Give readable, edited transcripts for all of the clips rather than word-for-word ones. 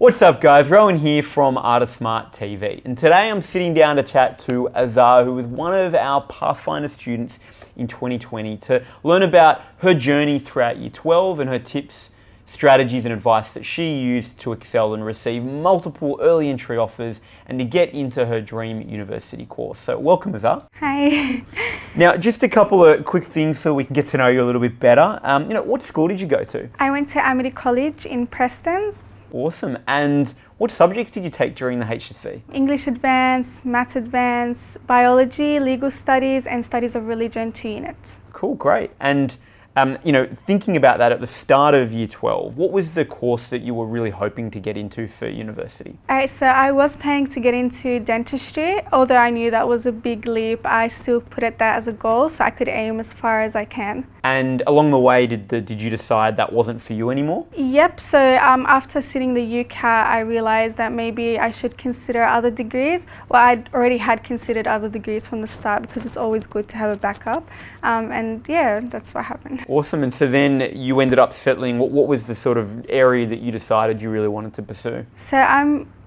What's up guys, Rowan here from Artist Smart TV, and today I'm sitting down to chat to Azar, who was one of our Pathfinder students in 2020, to learn about her journey throughout Year 12 and her tips, strategies and advice that she used to excel and receive multiple early entry offers and to get into her dream university course. So welcome Azar. Hi. Now just a couple of quick things so we can get to know you a little bit better. What school did you go to? I went to Amity College in Prestons. Awesome. And what subjects did you take during the HSC? English Advanced, Maths Advanced, Biology, Legal Studies and Studies of Religion 2 units. Cool, great. And thinking about that at the start of Year 12, what was the course that you were really hoping to get into for university? Alright, so I was planning to get into dentistry. Although I knew that was a big leap, I still put that as a goal so I could aim as far as I can. And along the way, did you decide that wasn't for you anymore? Yep, so after sitting the UCAT, I realized that maybe I should consider other degrees. Well, I'd already had considered other degrees from the start because it's always good to have a backup. And yeah, that's what happened. Awesome. And so then you ended up settling. What was the sort of area that you decided you really wanted to pursue? So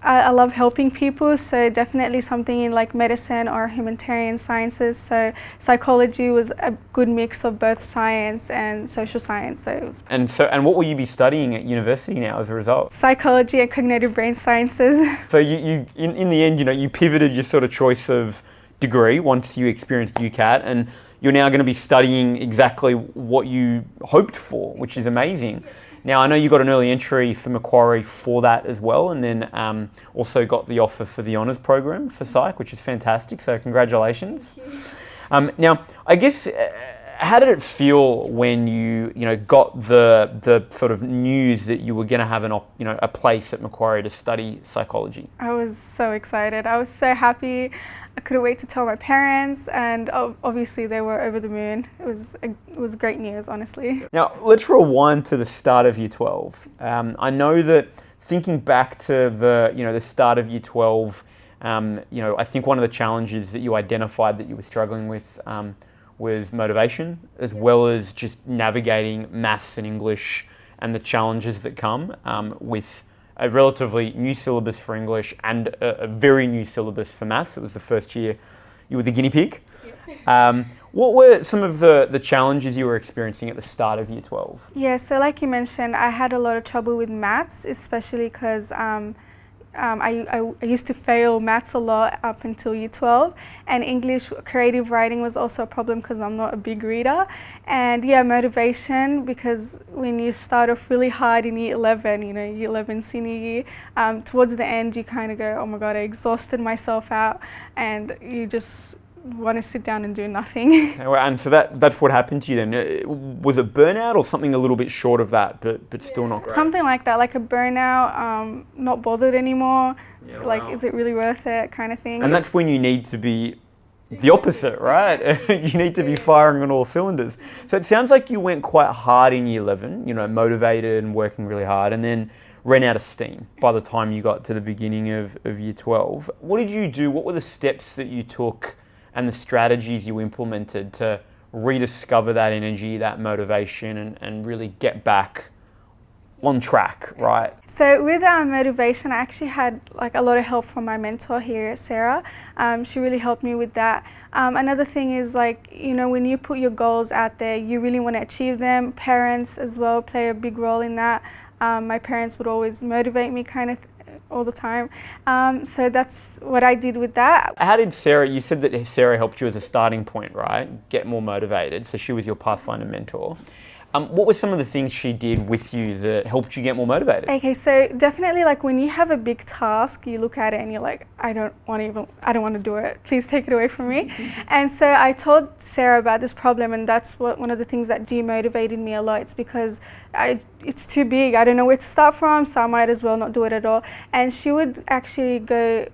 I love helping people, so definitely something in like medicine or humanitarian sciences. So psychology was a good mix of both science and social science. So it was And what will you be studying at university now as a result? psychology and cognitive brain sciences. So you in the end, you pivoted your sort of choice of degree once you experienced UCAT, and you're now going to be studying exactly what you hoped for, which is amazing. Now, I know you got an early entry for Macquarie for that as well, and then also got the offer for the honours program for psych, which is fantastic, so congratulations. Now, I guess, how did it feel when you got the sort of news that you were going to have a place at Macquarie to study psychology? I was so excited. I was so happy. I couldn't wait to tell my parents, and obviously they were over the moon. It was great news, honestly. Now, let's rewind to the start of Year 12. I know that thinking back to the start of Year 12, I think one of the challenges that you identified that you were struggling with was motivation, as well as just navigating maths and English and the challenges that come with a relatively new syllabus for English and a very new syllabus for maths. It was the first year you were the guinea pig. What were some of the challenges you were experiencing at the start of Year 12? Yeah, so like you mentioned, I had a lot of trouble with maths, especially because I used to fail maths a lot up until Year 12, and English creative writing was also a problem because I'm not a big reader. And yeah, motivation, because when you start off really hard in Year 11, Year 11 senior year, towards the end you kind of go, oh my god, I exhausted myself out, and you just want to sit down and do nothing. And so that's what happened to you then. Was it burnout or something a little bit short of that, but still not great? Something like that, like a burnout, not bothered anymore, is it really worth it kind of thing. And that's when you need to be the opposite, right? You need to be firing on all cylinders. So it sounds like you went quite hard in Year 11, motivated and working really hard, and then ran out of steam by the time you got to the beginning of Year 12. What did you do? What were the steps that you took and the strategies you implemented to rediscover that energy, that motivation, and really get back on track, right? So with our motivation, I actually had a lot of help from my mentor here, Sarah. She really helped me with that. Another thing is when you put your goals out there, you really want to achieve them. Parents as well play a big role in that. My parents would always motivate me all the time. So that's what I did with that. How did Sarah, you said that Sarah helped you as a starting point, right? Get more motivated. So she was your Pathfinder mentor. What were some of the things she did with you that helped you get more motivated? Okay, so definitely when you have a big task, you look at it and you're like, I don't want to do it. Please take it away from me. And so I told Sarah about this problem, and that's one of the things that demotivated me a lot. It's because it's too big. I don't know where to start from, so I might as well not do it at all. And she would actually go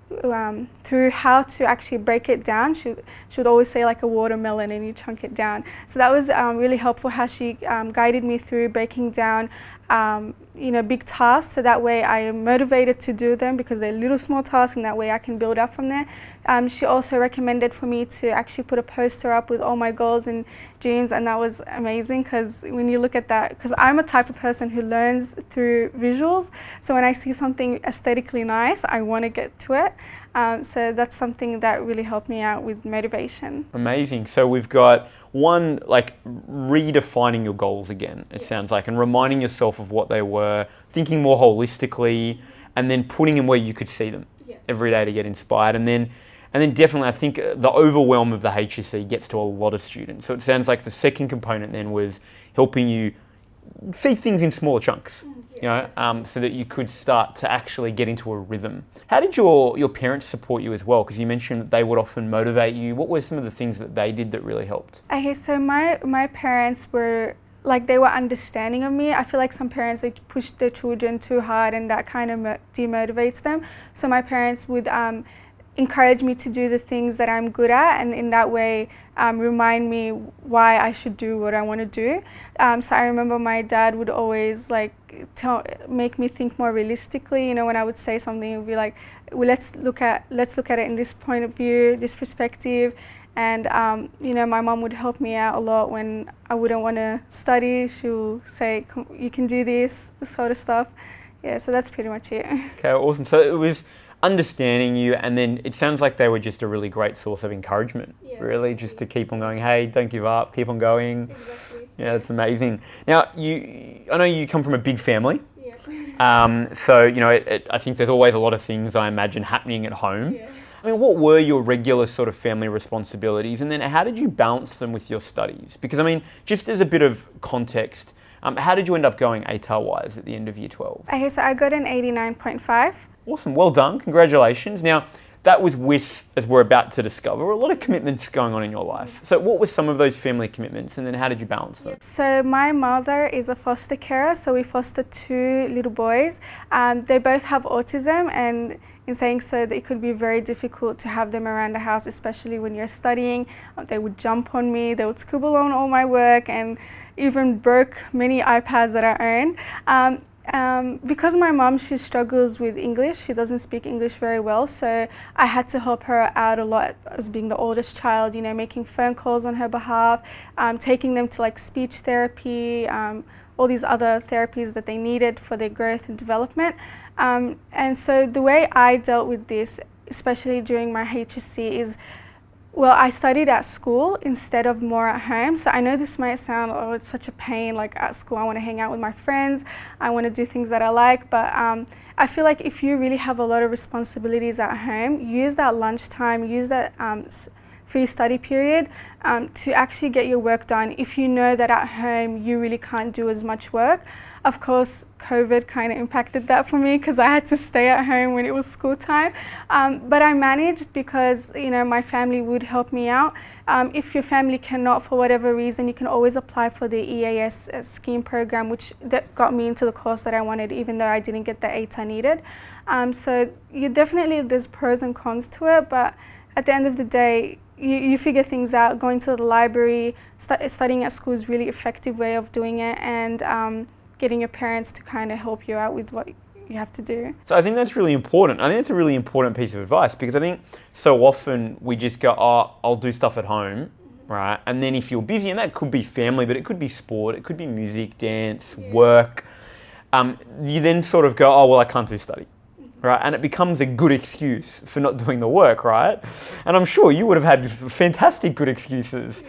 through how to actually break it down. She would always say like a watermelon, and you chunk it down. So that was really helpful how she guided me through breaking down big tasks, so that way I am motivated to do them because they're little small tasks, and that way I can build up from there. She also recommended for me to actually put a poster up with all my goals and dreams, and that was amazing because when you look at that, because I'm a type of person who learns through visuals, so when I see something aesthetically nice, I want to get to it. So that's something that really helped me out with motivation. Amazing. So we've got one, like redefining your goals again, it sounds like, and reminding yourself of what they were, thinking more holistically, and then putting them where you could see them every day to get inspired. And then definitely I think the overwhelm of the HSC gets to a lot of students. So it sounds like the second component then was helping you see things in smaller chunks, so that you could start to actually get into a rhythm. How did your parents support you as well? Because you mentioned that they would often motivate you. What were some of the things that they did that really helped? Okay, so my parents were they were understanding of me. I feel like some parents, they push their children too hard, and that kind of demotivates them. So my parents would encourage me to do the things that I'm good at, and in that way remind me why I should do what I want to do. So I remember my dad would always make me think more realistically. When I would say something, it would be like, well, let's look at it in this point of view, this perspective. And my mom would help me out a lot when I wouldn't want to study. She'll say, you can do this sort of stuff. Yeah, so that's pretty much it. Okay, awesome. So it was understanding you, and then it sounds like they were just a really great source of encouragement, really, just to keep on going. Hey, don't give up, keep on going. Exactly. Yeah, that's amazing. Now, I know you come from a big family. So, I think there's always a lot of things, I imagine, happening at home. Yeah. I mean, what were your regular sort of family responsibilities, and then how did you balance them with your studies? Because, I mean, just as a bit of context, how did you end up going ATAR-wise at the end of year 12? Okay, so I got an 89.5. Awesome, well done, congratulations. Now, that was with, as we're about to discover, a lot of commitments going on in your life. So what were some of those family commitments, and then how did you balance them? So my mother is a foster carer, so we foster 2 little boys. They both have autism, and in saying so, it could be very difficult to have them around the house, especially when you're studying. They would jump on me, they would scribble on all my work, and even broke many iPads that I owned. Because my mom, she struggles with English, she doesn't speak English very well, so I had to help her out a lot as being the oldest child, making phone calls on her behalf, taking them to speech therapy, all these other therapies that they needed for their growth and development. And so the way I dealt with this, especially during my HSC, is, well, I studied at school instead of more at home. So I know this might sound, oh, it's such a pain, at school I want to hang out with my friends, I want to do things that I like, but I feel like if you really have a lot of responsibilities at home, use that lunchtime, use that free study period to actually get your work done. If you know that at home you really can't do as much work. Of course, COVID kind of impacted that for me because I had to stay at home when it was school time. But I managed because, my family would help me out. If your family cannot, for whatever reason, you can always apply for the EAS scheme program, which got me into the course that I wanted, even though I didn't get the ATAR needed. So there's pros and cons to it, but at the end of the day, you figure things out. Going to the library, studying at school is a really effective way of doing it, and getting your parents to kind of help you out with what you have to do. So I think that's really important. I think it's a really important piece of advice, because I think so often we just go, oh, I'll do stuff at home, right? And then if you're busy, and that could be family, but it could be sport, it could be music, dance, work, you then sort of go, oh, well, I can't do study. Right, and it becomes a good excuse for not doing the work, right? And I'm sure you would have had fantastic good excuses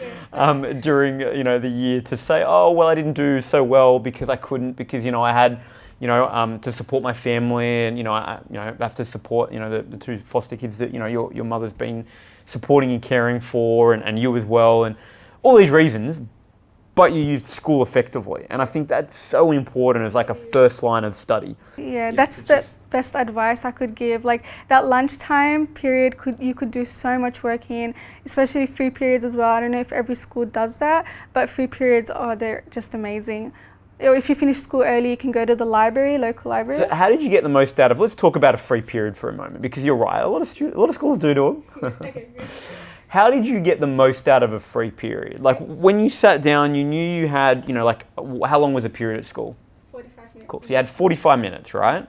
during the year to say, oh, well, I didn't do so well because I couldn't, because I had to support my family, and I have to support the 2 foster kids that your mother's been supporting and caring for, and you as well, and all these reasons. But you used school effectively, and I think that's so important as a first line of study. Yeah, that's the best advice I could give. That lunchtime period, you could do so much work in, especially free periods as well. I don't know if every school does that, but free periods, they're just amazing. If you finish school early, you can go to the library, local library. So how did you get the most out of? Let's talk about a free period for a moment, because you're right, a lot of schools do them. Okay, good. How did you get the most out of a free period? When you sat down, you knew you had, how long was a period at school? 45 minutes. Cool. So you had 45 minutes, right?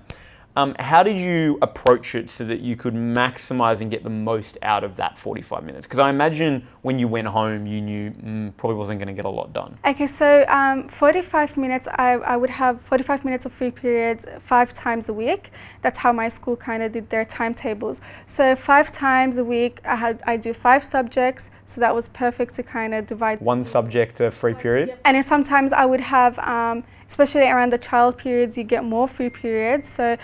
How did you approach it so that you could maximize and get the most out of that 45 minutes? Because I imagine when you went home, you knew probably wasn't going to get a lot done. Okay, so 45 minutes, I would have 45 minutes of free periods 5 times a week. That's how my school kind of did their timetables. So 5 times a week, I do 5 subjects. So that was perfect to kind of divide. 1 subject a free period? And then sometimes I would have, especially around the child periods, you get more free periods. So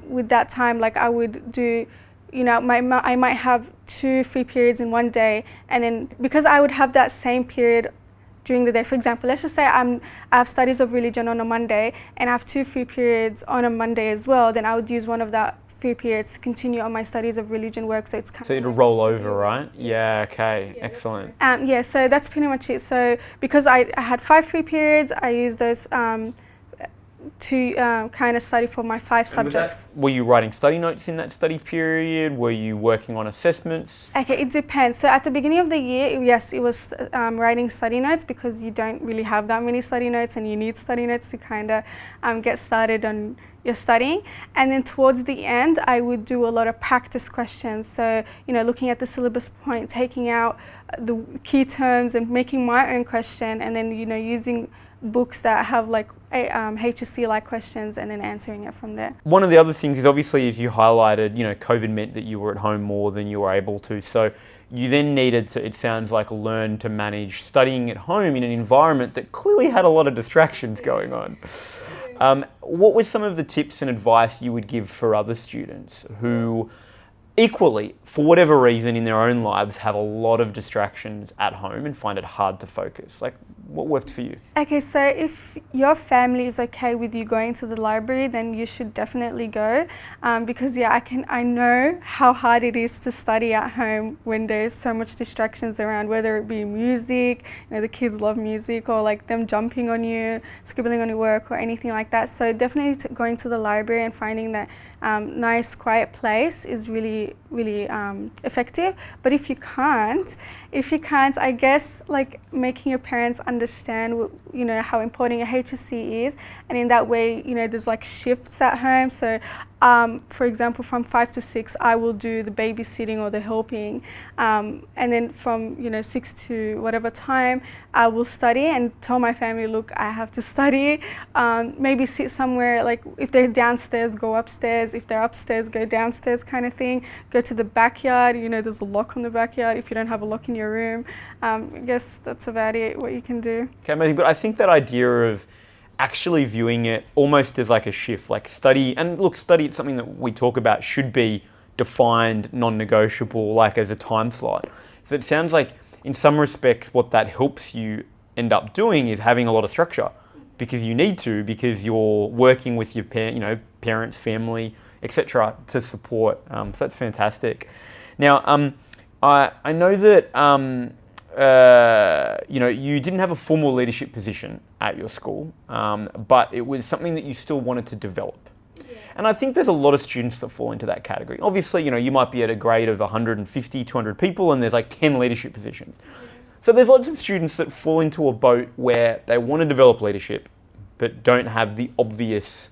with that time, like I would do, you know, I might have 2 free periods in one day. And then because I would have that same period during the day, for example, let's just say I have studies of religion on a Monday and I have 2 free periods on a Monday as well, then I would use one of that free periods to continue on my studies of religion work. So it's kind so it'll roll over, right? Yeah, okay, excellent. Yeah, so that's pretty much it. So because I had 5 free periods, I used those to kind of study for my 5 subjects. Were you writing study notes in that study period? Were you working on assessments? Okay, it depends. So at the beginning of the year, yes, it was writing study notes because you don't really have that many study notes and you need study notes to kind of get started on your studying. And then towards the end, I would do a lot of practice questions. So, you know, looking at the syllabus point, taking out the key terms and making my own question, and then, you know, using books that have like HSC like questions and then answering it from there. One of the other things is obviously, as you highlighted, you know, COVID meant that you were at home more than you were able to. So you then needed to, it sounds like, learn to manage studying at home in an environment that clearly had a lot of distractions going on. What were some of the tips and advice you would give for other students who equally, for whatever reason in their own lives, have a lot of distractions at home and find it hard to focus? Like, what worked for you? Okay, so if your family is okay with you going to the library, then you should definitely go, because yeah, I know how hard it is to study at home when there's so much distractions around, whether it be music, you know, the kids love music, or like them jumping on you, scribbling on your work or anything like that. So definitely going to the library and finding that nice quiet place is really effective. But if you can't, I guess like making your parents understand, you know, how important a HSC is, and in that way, you know, there's like shifts at home. So for example, from 5 to 6, I will do the babysitting or the helping, and then from, you know, 6 to whatever time, I will study and tell my family, look, I have to study. Maybe sit somewhere, like if they're downstairs, go upstairs. If they're upstairs, go downstairs, kind of thing. Go to the backyard. You know, there's a lock on the backyard if you don't have a lock in your room. I guess that's about it, what you can do. Okay, amazing. But I think that idea of actually viewing it almost as like a shift, like study, and look, study, it's something that we talk about, should be defined, non-negotiable, like as a time slot. So it sounds like in some respects what that helps you end up doing is having a lot of structure, because you need to, because you're working with your parents, family, etc. to support. So that's fantastic. Now, I know that you know, you didn't have a formal leadership position at your school, but it was something that you still wanted to develop. Yeah. And I think there's a lot of students that fall into that category. Obviously, you know, you might be at a grade of 150, 200 people, and there's like 10 leadership positions. Yeah. So there's lots of students that fall into a boat where they want to develop leadership, but don't have the obvious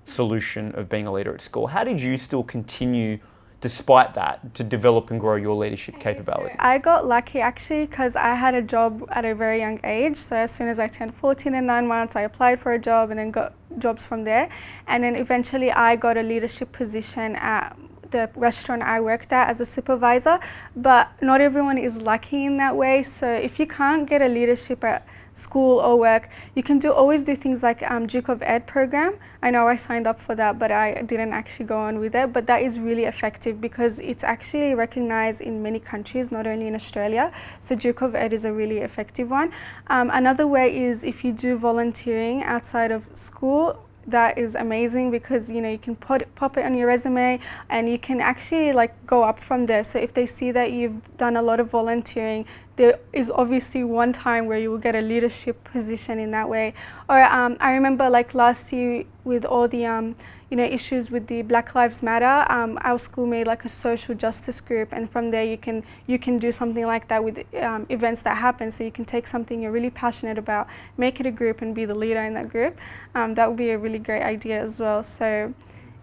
solution of being a leader at school. How did you still continue, despite that, to develop and grow your leadership capability? I got lucky actually, because I had a job at a very young age. So as soon as I turned 14 and 9 months, I applied for a job and then got jobs from there. And then eventually I got a leadership position at the restaurant I worked at as a supervisor. But not everyone is lucky in that way. So if you can't get a leadership at school or work, you can always do things like Duke of Ed program. I know I signed up for that, but I didn't actually go on with it. But that is really effective because it's actually recognized in many countries, not only in Australia. So Duke of Ed is a really effective one. Another way is if you do volunteering outside of school. That is amazing because, you know, you can pop it on your resume and you can actually like go up from there. So if they see that you've done a lot of volunteering, there is obviously one time where you will get a leadership position in that way. Or I remember like last year with all the issues with the Black Lives Matter, our school made like a social justice group, and from there you can do something like that with events that happen. So you can take something you're really passionate about, make it a group, and be the leader in that group. That would be a really great idea as well. So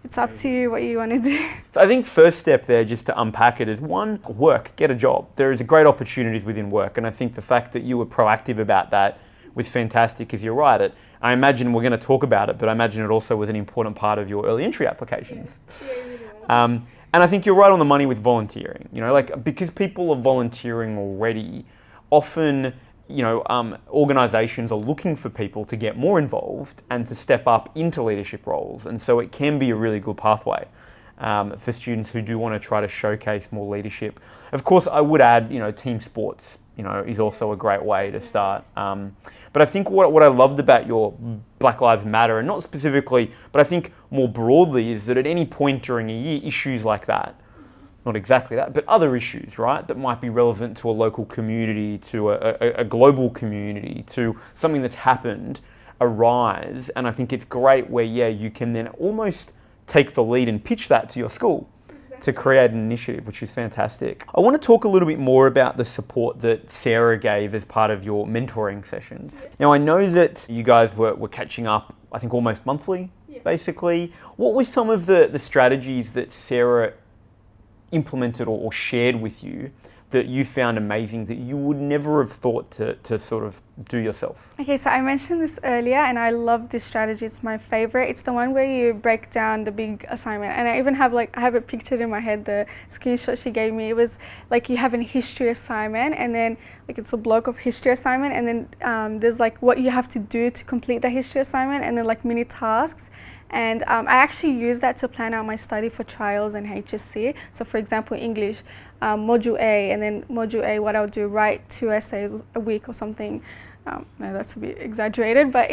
it's up to you what you want to do. So I think first step there, just to unpack it, is one, work, get a job. There is great opportunities within work, and I think the fact that you were proactive about that was fantastic, because you're right. I imagine we're going to talk about it, but I imagine it also was an important part of your early entry applications. And I think you're right on the money with volunteering. Because people are volunteering already, often organisations are looking for people to get more involved and to step up into leadership roles, and so it can be a really good pathway for students who do want to try to showcase more leadership. Of course, I would add, team sports, is also a great way to start. But I think what I loved about your Black Lives Matter, and not specifically, but I think more broadly, is that at any point during a year, issues like that, not exactly that, but other issues, right, that might be relevant to a local community, to a global community, to something that's happened, arise. And I think it's great where, you can then almost take the lead and pitch that to your school to create an initiative, which is fantastic. I want to talk a little bit more about the support that Sarah gave as part of your mentoring sessions. Now, I know that you guys were catching up, I think, almost monthly, basically. What were some of the strategies that Sarah implemented or shared with you that you found amazing, that you would never have thought to sort of do yourself? Okay, so I mentioned this earlier, and I love this strategy. It's my favorite. It's the one where you break down the big assignment, and I even have I have it pictured in my head, the screenshot she gave me. It was like you have a history assignment, and then it's a block of history assignment, and then there's what you have to do to complete the history assignment, and then mini tasks. And I actually use that to plan out my study for trials and HSC. So for example, English, Module A, and then Module A, what I'll do, write 2 essays a week or something. No, that's a bit exaggerated, but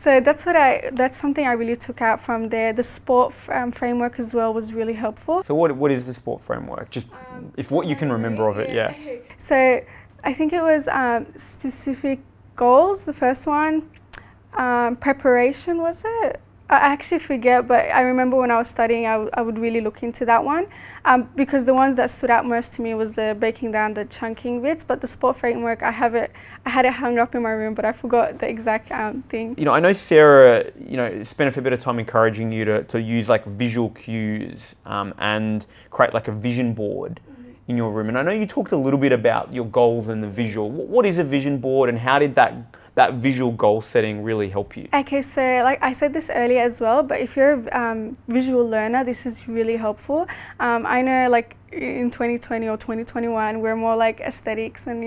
so that's something I really took out from there. The sport framework as well was really helpful. So what is the sport framework? Just if what you can remember of it, So I think it was specific goals, the first one. Preparation, was it? I actually forget, but I remember when I was studying, I would really look into that one, because the ones that stood out most to me was the breaking down the chunking bits. But the sport framework, I had it hung up in my room, but I forgot the exact thing. I know Sarah, spent a fair bit of time encouraging you to use visual cues and create a vision board in your room. And I know you talked a little bit about your goals and the visual. What is a vision board, and how did that visual goal setting really help you? Okay, so I said this earlier as well, but if you're a visual learner, this is really helpful. I know in 2020 or 2021, we're more aesthetics, and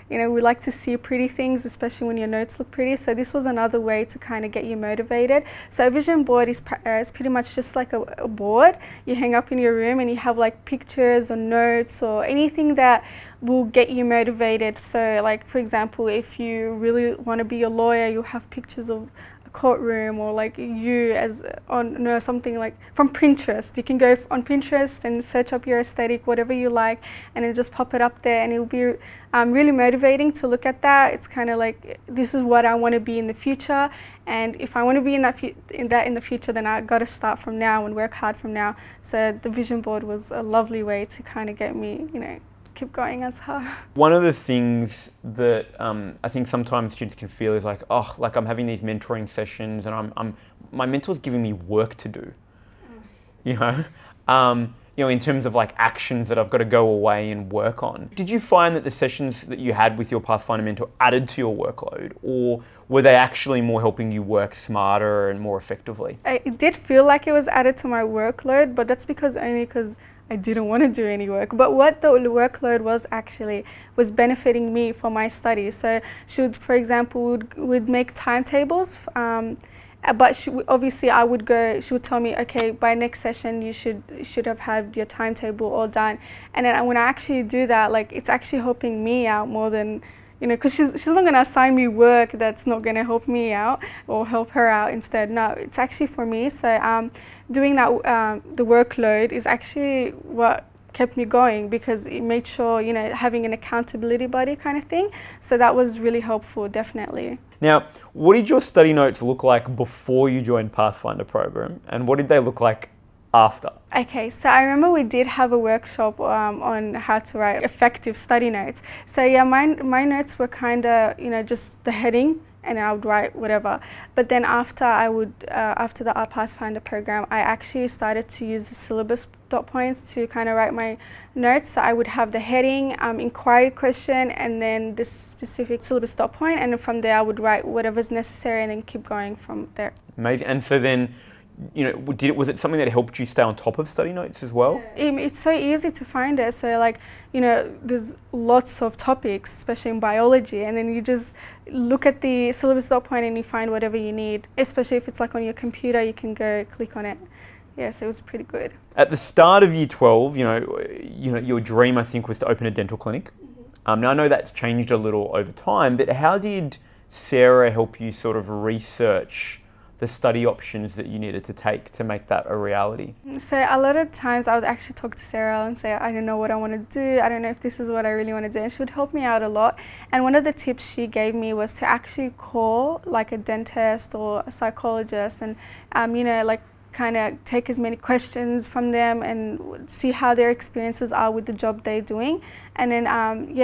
we like to see pretty things, especially when your notes look pretty. So this was another way to kind of get you motivated. So a vision board is pretty much just a board you hang up in your room, and you have pictures or notes or anything that will get you motivated. So for example, if you really want to be a lawyer, you'll have pictures of a courtroom, or you as on something from Pinterest. You can go on Pinterest and search up your aesthetic, whatever you like, and then just pop it up there, and it'll be really motivating to look at that. It's kind of this is what I want to be in the future, and if I want to be in the future, then I got to start from now and work hard from now. So the vision board was a lovely way to kind of get me, keep going as her. One of the things that I think sometimes students can feel is I'm having these mentoring sessions, and my mentor's giving me work to do. In terms of actions that I've got to go away and work on. Did you find that the sessions that you had with your Pathfinder mentor added to your workload, or were they actually more helping you work smarter and more effectively? It did feel like it was added to my workload, but that's because I didn't want to do any work. But what the workload was benefiting me for my studies. So she would, for example, would make timetables, but she would tell me, okay, by next session you should have had your timetable all done. And then when I actually do that, it's actually helping me out more than, because she's not going to assign me work that's not going to help me out or help her out instead. No, it's actually for me. So doing that, the workload is actually what kept me going, because it made sure, having an accountability buddy kind of thing. So that was really helpful, definitely. Now, what did your study notes look like before you joined Pathfinder program, and what did they look like after? Okay, so I remember we did have a workshop on how to write effective study notes. So yeah, my notes were kind of, just the heading, and I would write whatever. But then after after the Pathfinder program, I actually started to use the syllabus dot points to kind of write my notes. So I would have the heading, inquiry question, and then this specific syllabus dot point, and from there I would write whatever's necessary and then keep going from there. Amazing. And so then, was it something that helped you stay on top of study notes as well? It's so easy to find it. So there's lots of topics, especially in biology, and then you just look at the syllabus dot point and you find whatever you need. Especially if it's like on your computer, you can go click on it. Yes, it was pretty good. At the start of year 12, your dream, I think, was to open a dental clinic. Now I know that's changed a little over time, but how did Sarah help you sort of research the study options that you needed to take to make that a reality? So a lot of times I would actually talk to Sarah and say, I don't know what I want to do. I don't know if this is what I really want to do. And she would help me out a lot. And one of the tips she gave me was to actually call like a dentist or a psychologist and, kind of take as many questions from them and see how their experiences are with the job they're doing. And then,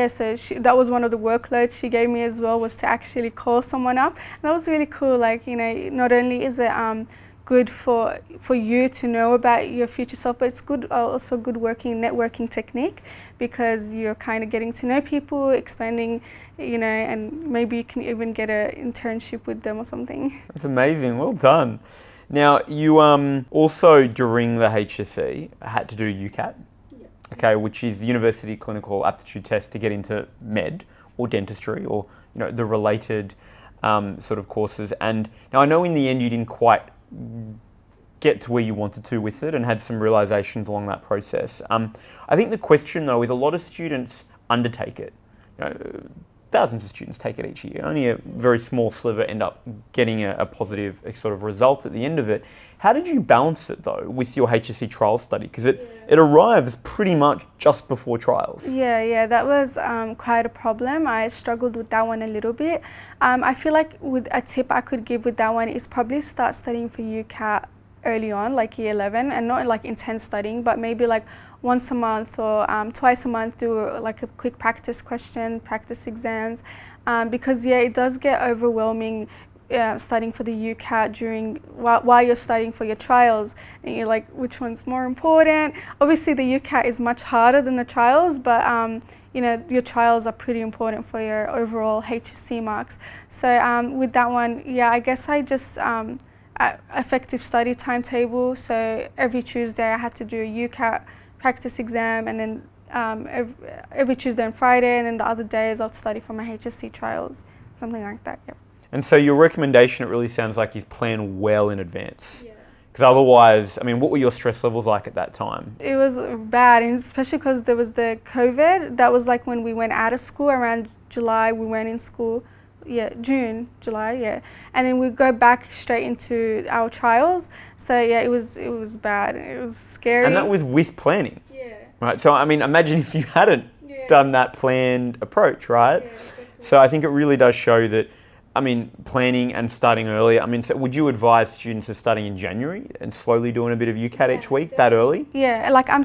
so that was one of the workloads she gave me as well, was to actually call someone up. And that was really cool. Not only is it good for you to know about your future self, but it's good also good networking technique, because you're kind of getting to know people, expanding, and maybe you can even get an internship with them or something. That's amazing. Well done. Now, you also, during the HSC, had to do UCAT, okay, which is the University Clinical Aptitude Test to get into med or dentistry or the related sort of courses. And now I know in the end you didn't quite get to where you wanted to with it and had some realizations along that process. I think the question though is a lot of students undertake it. Thousands of students take it each year. Only a very small sliver end up getting a positive sort of result at the end of it. How did you balance it though with your HSC trials study? Because it arrives pretty much just before trials. Yeah, that was quite a problem. I struggled with that one a little bit. I feel like with a tip I could give with that one is probably start studying for UCAT early on, like year 11, and not like intense studying, but maybe like once a month or twice a month do like a quick practice exams, because it does get overwhelming studying for the UCAT while you're studying for your trials, and you're like, which one's more important? Obviously the UCAT is much harder than the trials, but your trials are pretty important for your overall HSC marks. So with that one, I guess I just effective study timetable. So every Tuesday I had to do a UCAT practice exam, and then every Tuesday and Friday, and then the other days I'll study for my HSC trials, something like that. Yep. And so your recommendation, it really sounds like, is plan well in advance. Because otherwise, what were your stress levels like at that time? It was bad, and especially because there was the COVID. That was like when we went out of school around July. We went in school. June, July, and then we go back straight into our trials. So it was bad. It was scary. And that was with planning. Right. So imagine if you hadn't done that planned approach, right? Exactly. So I think it really does show that. Planning and starting early. So would you advise students of starting in January and slowly doing a bit of UCAT each week that early? Yeah, like I'm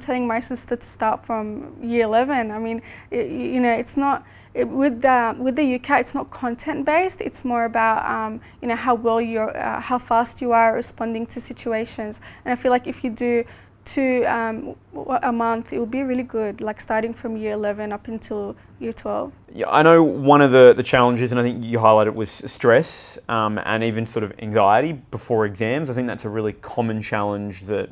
telling my sister to start from year 11. It's not. With the UCAT, it's not content based. It's more about how fast you are responding to situations. And I feel like if you do 2 a month, it would be really good. Like starting from year 11 up until year 12. Yeah, I know one of the challenges, and I think you highlighted, was stress and even sort of anxiety before exams. I think that's a really common challenge that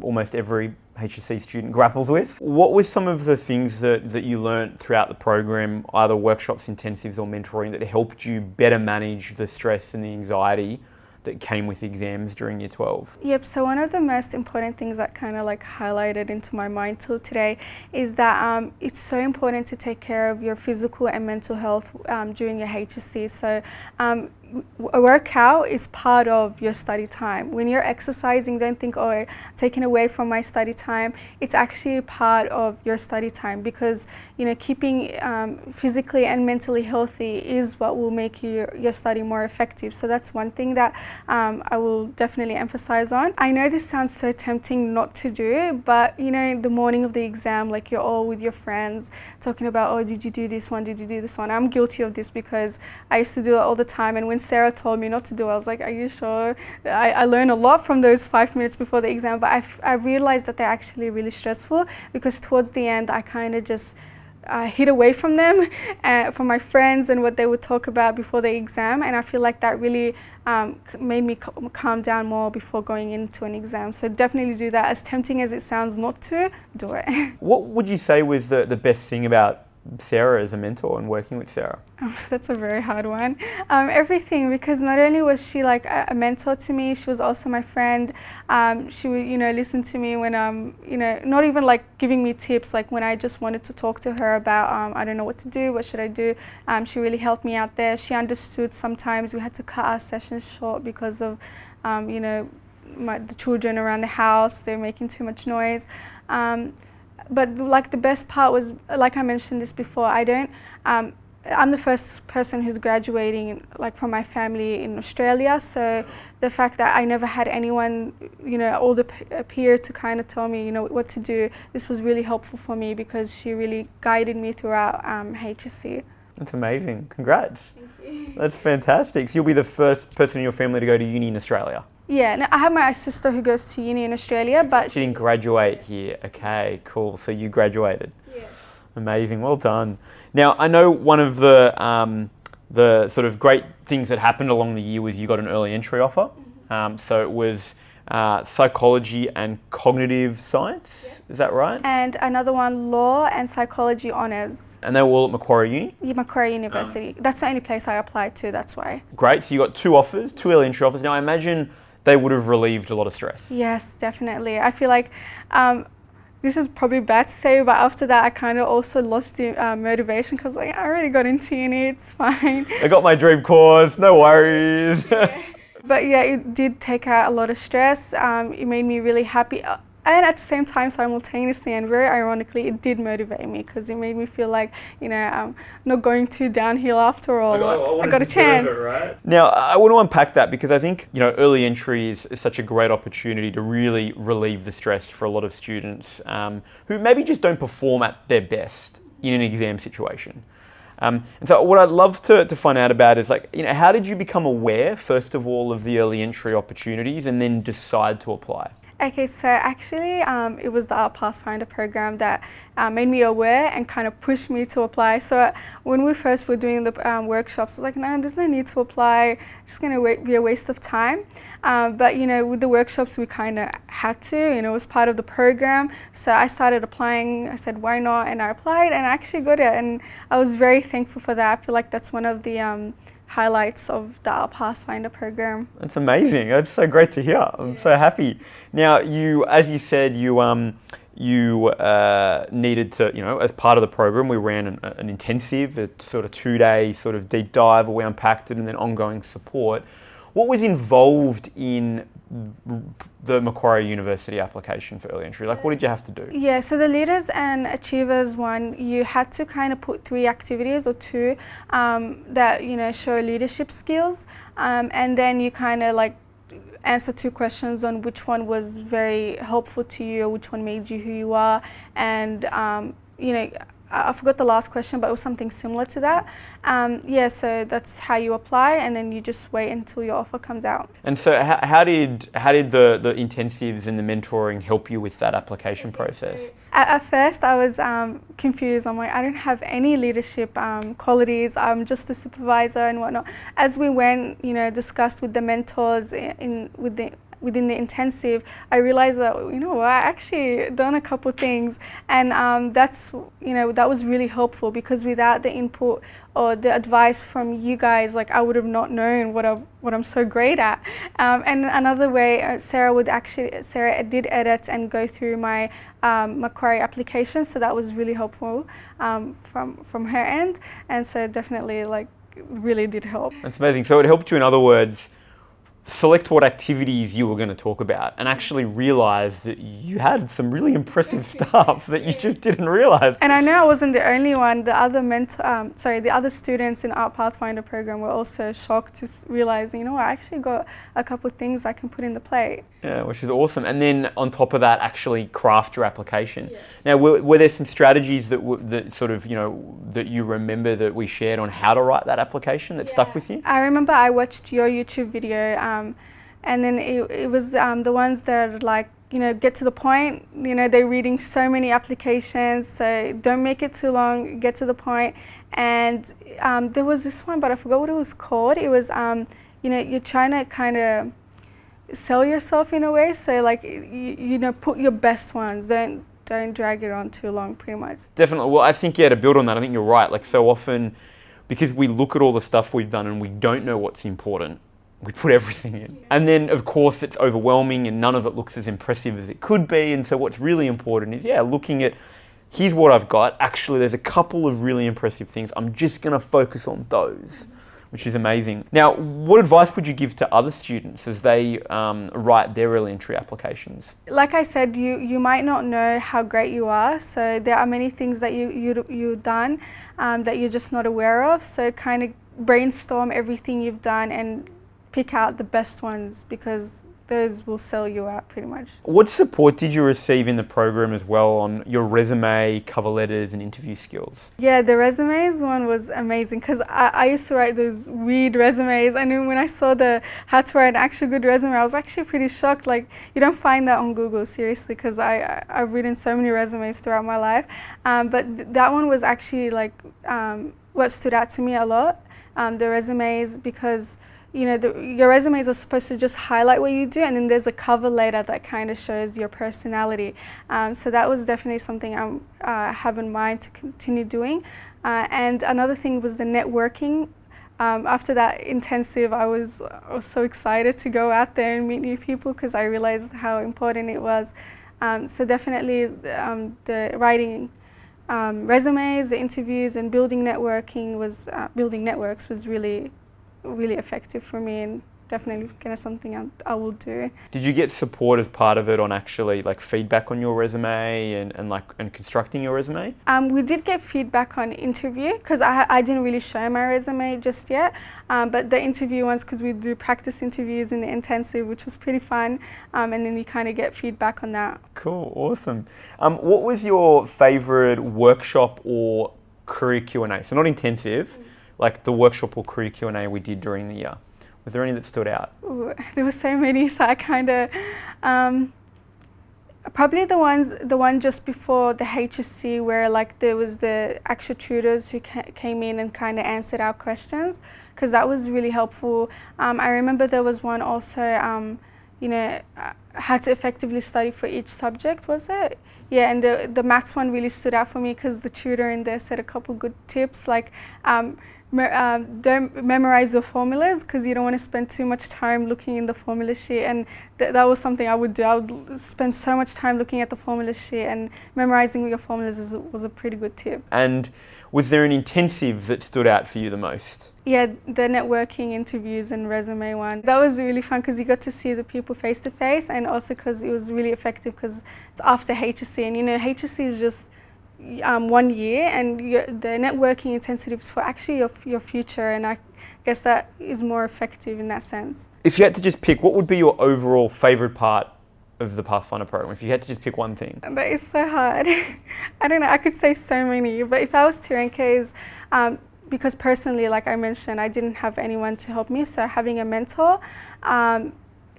almost every HSC student grapples with. What were some of the things that you learnt throughout the program, either workshops, intensives or mentoring, that helped you better manage the stress and the anxiety that came with exams during year 12? Yep, so one of the most important things that kind of like highlighted into my mind till today is that it's so important to take care of your physical and mental health during your HSC. So, a workout is part of your study time. When you're exercising, don't think, oh, taken away from my study time. It's actually part of your study time, because keeping physically and mentally healthy is what will make your study more effective. So that's one thing that I will definitely emphasize on. I know this sounds so tempting not to do, but the morning of the exam, like you're all with your friends talking about, oh, did you do this one? Did you do this one? I'm guilty of this because I used to do it all the time. And when Sarah told me not to do it, I was like, are you sure? I learned a lot from those 5 minutes before the exam, but I realized that they're actually really stressful, because towards the end I kind of just hid away from them, from my friends and what they would talk about before the exam, and I feel like that really made me calm down more before going into an exam. So definitely do that. As tempting as it sounds not to, do it. What would you say was the best thing about Sarah as a mentor and working with Sarah? That's a very hard one. Everything, because not only was she like a mentor to me, she was also my friend. She would, listen to me when not even like giving me tips, like when I just wanted to talk to her about, I don't know what to do, what should I do. She really helped me out there. She understood sometimes we had to cut our sessions short because of, the children around the house, they're making too much noise. But like the best part was, like I mentioned this before, I'm the first person who's graduating like from my family in Australia. So the fact that I never had anyone, older peer to kind of tell me, what to do, this was really helpful for me, because she really guided me throughout HSC. That's amazing. Congrats. Thank you. That's fantastic. So you'll be the first person in your family to go to uni in Australia? Yeah, no, I have my sister who goes to uni in Australia, but she didn't graduate here. Okay, cool. So you graduated. Yeah. Amazing. Well done. Now, I know one of the sort of great things that happened along the year was you got an early entry offer. So it was psychology and cognitive science. Yeah. Is that right? And another one, law and psychology honours. And they were all at Macquarie Uni? Yeah, Macquarie University. That's the only place I applied to, that's why. Great. So you got 2 offers, 2 early entry offers. Now, I imagine they would have relieved a lot of stress. Yes, definitely. I feel like this is probably bad to say, but after that I kind of also lost the motivation, because I already got into uni, it's fine. I got my dream course, no worries. Yeah. But yeah, it did take out a lot of stress. It made me really happy. And at the same time, simultaneously and very ironically, it did motivate me, because it made me feel like, I'm not going too downhill after all. I got a chance. It, right? Now, I want to unpack that, because I think, early entry is such a great opportunity to really relieve the stress for a lot of students who maybe just don't perform at their best in an exam situation. And so what I'd love to find out about is, like, how did you become aware, first of all, of the early entry opportunities and then decide to apply? Okay, so actually it was the Pathfinder program that made me aware and kind of pushed me to apply. So when we first were doing the workshops, I was like, no, there's no need to apply, it's just going to be a waste of time. But with the workshops we kind of had to, it was part of the program. So I started applying, I said, why not? And I applied and I actually got it, and I was very thankful for that. I feel like that's one of the highlights of the Pathfinder program. That's amazing. That's so great to hear. I'm so happy. Now, as you said, you needed to, as part of the program, we ran an intensive, a sort of 2-day sort of deep dive where we unpacked it, and then ongoing support. What was involved in the Macquarie University application for early entry? Like, what did you have to do? Yeah, so the Leaders and Achievers one, you had to kind of put 3 activities or 2 that, show leadership skills. And then you kind of like answer 2 questions on which one was very helpful to you, or which one made you who you are. And, I forgot the last question, but it was something similar to that. So that's how you apply, and then you just wait until your offer comes out. And so how did the intensives and the mentoring help you with that application process? At first I was confused. I'm like, I don't have any leadership qualities. I'm just a supervisor and whatnot. As we went, discussed with the mentors within the intensive, I realized that, I actually done a couple things, and that's, that was really helpful, because without the input or the advice from you guys, like, I would have not known what I'm so great at. And another way, Sarah did edit and go through my Macquarie application, so that was really helpful from her end, and so definitely, like, really did help. That's amazing. So it helped you, in other words, select what activities you were going to talk about and actually realize that you had some really impressive stuff that you just didn't realize. And I know I wasn't the only one. The other students in our Pathfinder program were also shocked to realize, you know, I actually got a couple of things I can put in the plate. Yeah, which is awesome. And then on top of that, actually craft your application. Yeah. Now, were there some strategies that sort of, you know, that you remember that we shared on how to write that application that stuck with you? I remember I watched your YouTube video, and then it was the ones that are like, you know, get to the point. You know, they're reading so many applications, so don't make it too long, get to the point. And there was this one, but I forgot what it was called. It was, you know, you're trying to kind of sell yourself in a way, so like, you know, put your best ones, don't drag it on too long, pretty much. Definitely. Well, I think, yeah, to build on that, I think you're right. Like, so often, because we look at all the stuff we've done and we don't know what's important, we put everything in. And then, of course, it's overwhelming and none of it looks as impressive as it could be. And so what's really important is, yeah, looking at, here's what I've got. Actually, there's a couple of really impressive things. I'm just going to focus on those, which is amazing. Now, what advice would you give to other students as they write their early entry applications? Like I said, you might not know how great you are, so there are many things that you've done that you're just not aware of, so kind of brainstorm everything you've done and pick out the best ones, because those will sell you out pretty much. What support did you receive in the program as well on your resume, cover letters and interview skills? Yeah, the resumes one was amazing, because I used to write those weird resumes, and then when I saw the how to write an actual good resume, I was actually pretty shocked. Like, you don't find that on Google, seriously, because I've written so many resumes throughout my life, but that one was actually like what stood out to me a lot, the resumes, because you know, your resumes are supposed to just highlight what you do, and then there's a cover letter that kind of shows your personality. So that was definitely something I have in mind to continue doing. And another thing was the networking. After that intensive, I was so excited to go out there and meet new people, because I realized how important it was. So definitely the writing resumes, the interviews, and building networks was really effective for me, and definitely something I will do. Did you get support as part of it on actually like feedback on your resume and constructing your resume? We did get feedback on interview, because I didn't really show my resume just yet, but the interview ones, because we do practice interviews in the intensive, which was pretty fun, and then you kind of get feedback on that. Cool, awesome. What was your favourite workshop or career Q&A? So not intensive, like the workshop or career Q&A we did during the year. Was there any that stood out? Ooh, there were so many, so I kind of, probably the one just before the HSC, where like there was the actual tutors who came in and kind of answered our questions, because that was really helpful. I remember there was one also, you know, how to effectively study for each subject, was it? Yeah, and the maths one really stood out for me, because the tutor in there said a couple good tips, like don't memorize your formulas, because you don't want to spend too much time looking in the formula sheet, and that was something I would do. I would spend so much time looking at the formula sheet, and memorizing your formulas was a pretty good tip. And was there an intensive that stood out for you the most? Yeah, the networking interviews and resume one. That was really fun, because you got to see the people face to face, and also because it was really effective, because it's after HSC, and you know, HSC is just 1 year, and the networking intensives for actually your future, and I guess that is more effective in that sense. If you had to just pick, what would be your overall favourite part of the Pathfinder program, if you had to just pick one thing? That is so hard. I don't know, I could say so many, but if I was to rank it, because personally, like I mentioned, I didn't have anyone to help me, so having a mentor,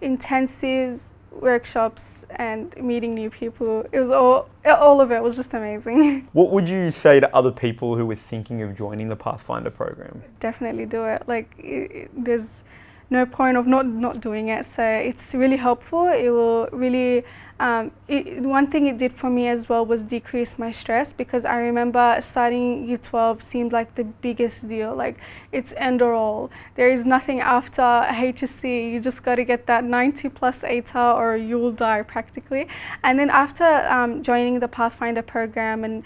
intensives, workshops, and meeting new people, it was all of it was just amazing. What would you say to other people who were thinking of joining the Pathfinder program? Definitely do it. Like, there's no point of not doing it, so it's really helpful. It will really One thing it did for me as well was decrease my stress, because I remember starting Year 12 seemed like the biggest deal. Like, it's end or all. There is nothing after HSC. You just got to get that 90 plus ATAR or you'll die practically. And then after joining the Pathfinder program and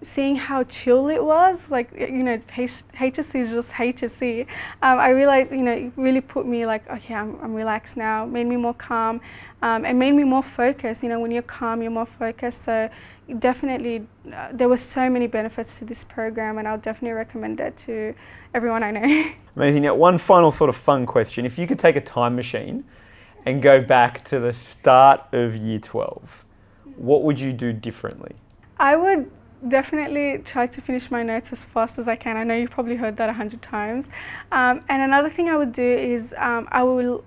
seeing how chill it was, like, you know, HSC is just HSC. I realized, you know, it really put me like, okay, I'm relaxed now. Made me more calm, and made me more focused. You know, when you're calm, you're more focused. So definitely, there were so many benefits to this program, and I'll definitely recommend it to everyone I know. Amazing. Now, one final sort of fun question. If you could take a time machine and go back to the start of Year 12, what would you do differently? I would definitely try to finish my notes as fast as I can. I know you've probably heard that 100 times. And another thing I would do is I will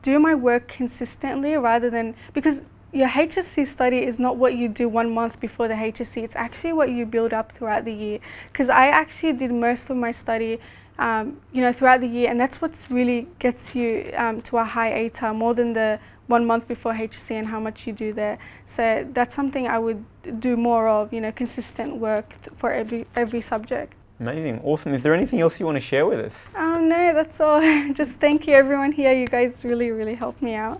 do my work consistently, rather than, because your HSC study is not what you do 1 month before the HSC, it's actually what you build up throughout the year. Because I actually did most of my study you know, throughout the year, and that's what really gets you to a high ATAR, more than the 1 month before HSC and how much you do there. So that's something I would do more of, you know, consistent work for every subject. Amazing. Awesome. Is there anything else you want to share with us? No, that's all. Just thank you everyone here. You guys really, really helped me out.